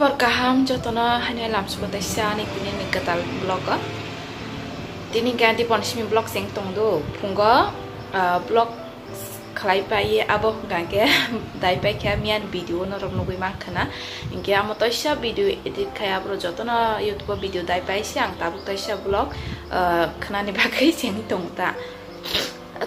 bar kaham jotona hanya lam suka siani kini ni ketal blog tini ganti ponishmi blog sing tongdo punga blog kalai pai abo gange dai pai kya mian video no rok nugui makana inge amo toisha video edit kaya bro jotona youtube video dai pai siang tabu toisha blog kana ni bagai sing tongta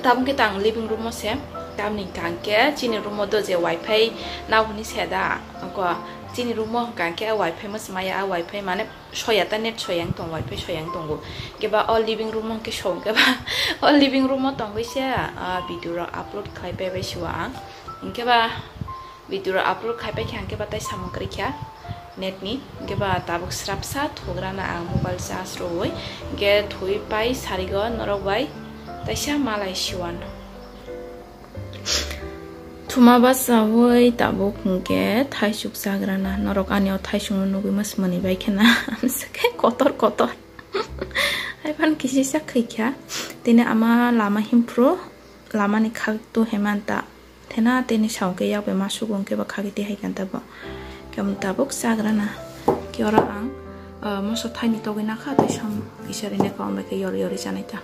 tabu kita ang living room mo se tam ni gange chini room mo do je wifi na huni seda ko chini room mo gange wifi mo smaya wifi mane shoyata net shoyang tong wifi shoyang tonggo keba all living room mo ke show keba all living room mo tong sia video ro upload khai pe siwa inkeba video ro upload khai pe khang keba tai samagri kya net ni keba tabuk srapsa thograna ang mobile charge ro oi ge thui pai sarigo norok bai taisa malai siwan Tuma basa woi tabuk nge thaisuk sagrana norok anio thaisung nugui mas mani bai khena amsake kotor aipan kisi sak khikya tene ama lama himpro lama ni khak tu hemanta thena tene sauke yak be masugong ke ba khagite haikanta ba kem tabuk sagrana kyora ang moso thaini togina kha ta sam isarine ka ambe ke yori janaita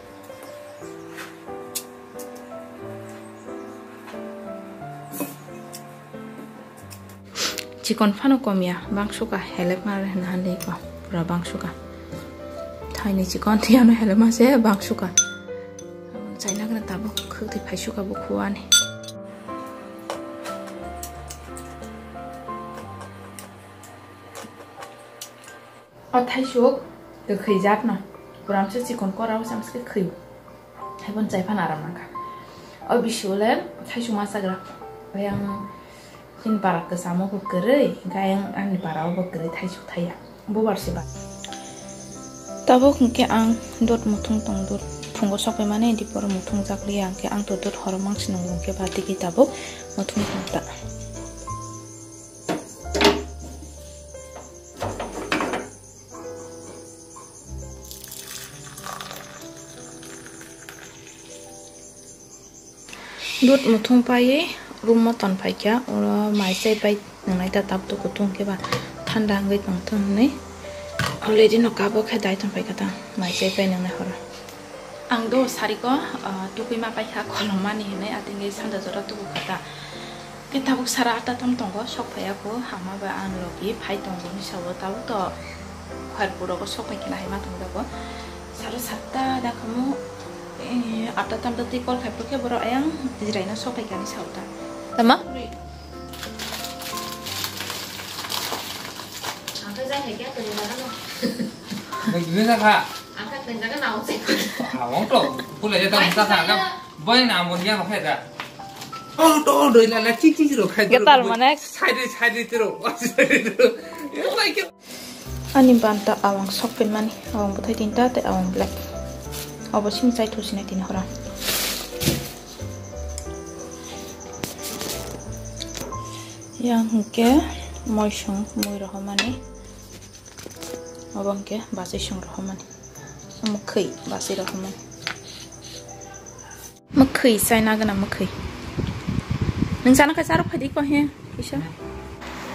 Cikon fano komia bangsuka helep mar hande ko pura bangsuka thaini cikon tiano helep ma se bangsuka chaina gna tabo khti phaisuka bu khuani a thaisuk de khijat na puram se cikon ko raw sam se khiu haibon chai phan aram na ka a bishule thaisu ma sagra yang in barak ke samo ko kere gayang an barau ko kere thaisuk thaya bo barse ba tabo ke ang dot muthung tong dot phungo sokpe mane di por muthung jakli ang ke ang to dot horomang sinong ke bati ki tabo muthung ta dot muthung pai room mo ton pai kya ora mai sai pai nai ta tap to kutung ke ba thanda ngai tong thon ne already no ka bo khai dai ton pai kata mai sai pai nang na hora ang do sari ko tu kui ma pai kha kholoma ni ne atinge sanda jora tu kata ke tabuk sara ata tom tong go sok phaya ko hama ba an logi phai tong go ni sawo taw to khar puro ko sok pai kila hai ma tong da ko sara satta da kamu ata tam da ti kol khai pro ke boro ayang jiraina sok pai kani sauta Tama? Ang cái này cái từ là nó Mình cứ ra khá ang cái từ nó nào sẽ Mong trộm Cô lấy cho tao ra khá lắm Bởi nào muốn nhang nó hết à Đó rồi là chích rồi khai Cái tàu mà này Sai đi rồi Ani banta awang sok pen mani awang butai tinta te awang black awa sim sai thu sinai tin hora yang ke moisong moi rohmani abang ke basi song rohmani mukhi basi rohmani mukhi sai na gana mukhi nang sana ka saro phadi ko he kisha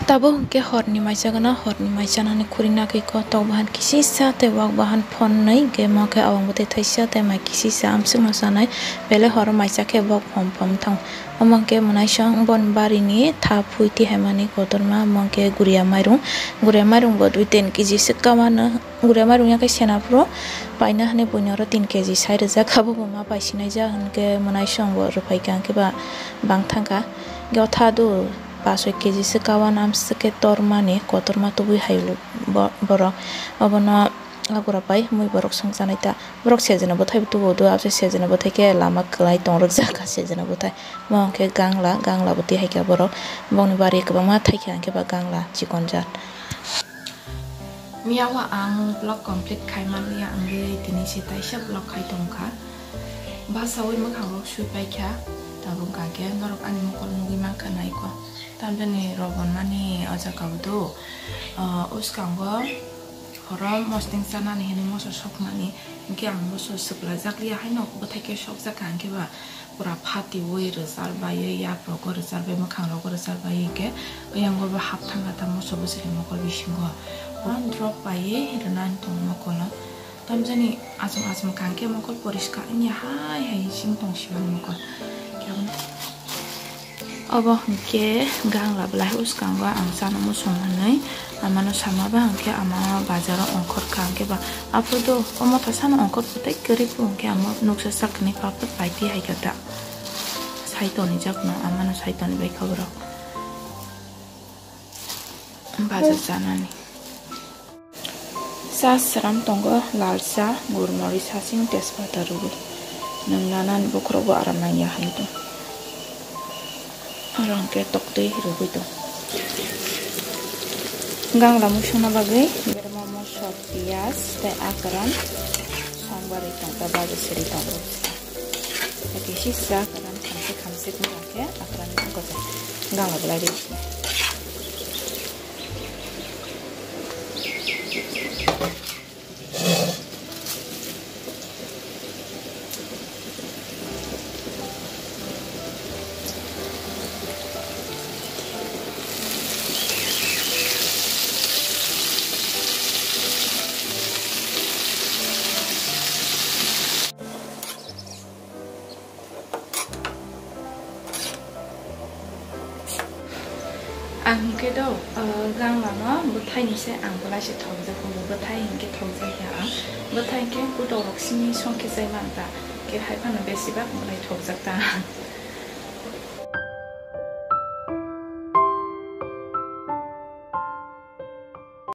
tabo ke horni mai jana ni khurina ke ko to bahan kisi sa te wak bahan phone nai ge ma ke awang bote thaisa te mai kisi sa amsing no sanai bele hor mai sa ke bok pom thang amang ke manai sang bon bari ni tha phuiti hemani kotorma amang ke guria mairung bo 2 kg se kamana guria mairung ya ke sena pro paina hane bonyor 3 kg sai reja khabo ma paisinai ja han ke manai sang bo rupai kan ke ba bang thangka ge tha do 5 kg se kawan am se ke tormani kotorma to bui hailu borok abono agora pai moi borok sangsanai ta borok sejena bothai tu bodu apse sejena bothai ke lama klai tongrok jaka sejena bothai mong ke gangla bothi haika borok bongni bari ke bama thai kha ke ba gangla chikonjat miawa ang blog complete khai man ya ange tini se taisa blog khai tongkha basawai makhang rok sui pai kha tabung ka ke norok ani mokol nugi ma khanai ko tamjani robon mani aja kaudo uskango horom mosting sana ni hene moso sok mani ke ang moso supla jakli hai no bothai ke sok jakan ke ba pura phati woi resal bayi ya progo resal bayi makang rogo resal bayi ke yang gua bahap tangga tamu sobo sih mokol bisinggo one drop bayi renan tong mokol tamjani asam kangke mokol poriskar ini hai sing tong siwan mokol kian Abo ke gang la belah us gang wa ang sana mo songanai amano sama ba ke ama bazar ongkor kang ke ba apodo omo tasana ongkor putai keri pu ke ama noksa sakni papat paiti hai kata saitoni jakno amano saitoni bai kabro bazar janani sa saram tongo lalsa gurmori sasing tespata rubu nanglanan bokrobo aramanya haitu orang ke tok deh rubu itu gang lamu shona bagai bermomo shot pias teh akaran sambar itu bagai cerita terus jadi sisa akaran kamse pakai akaran itu kota gang la belai deh ang ke do gang la no buthai ni se ang bola se thong ja ko buthai ke thong ja ya buthai ke ku do roksimi song ke sai man ta ke hai pan be si ba bolai thok ja ta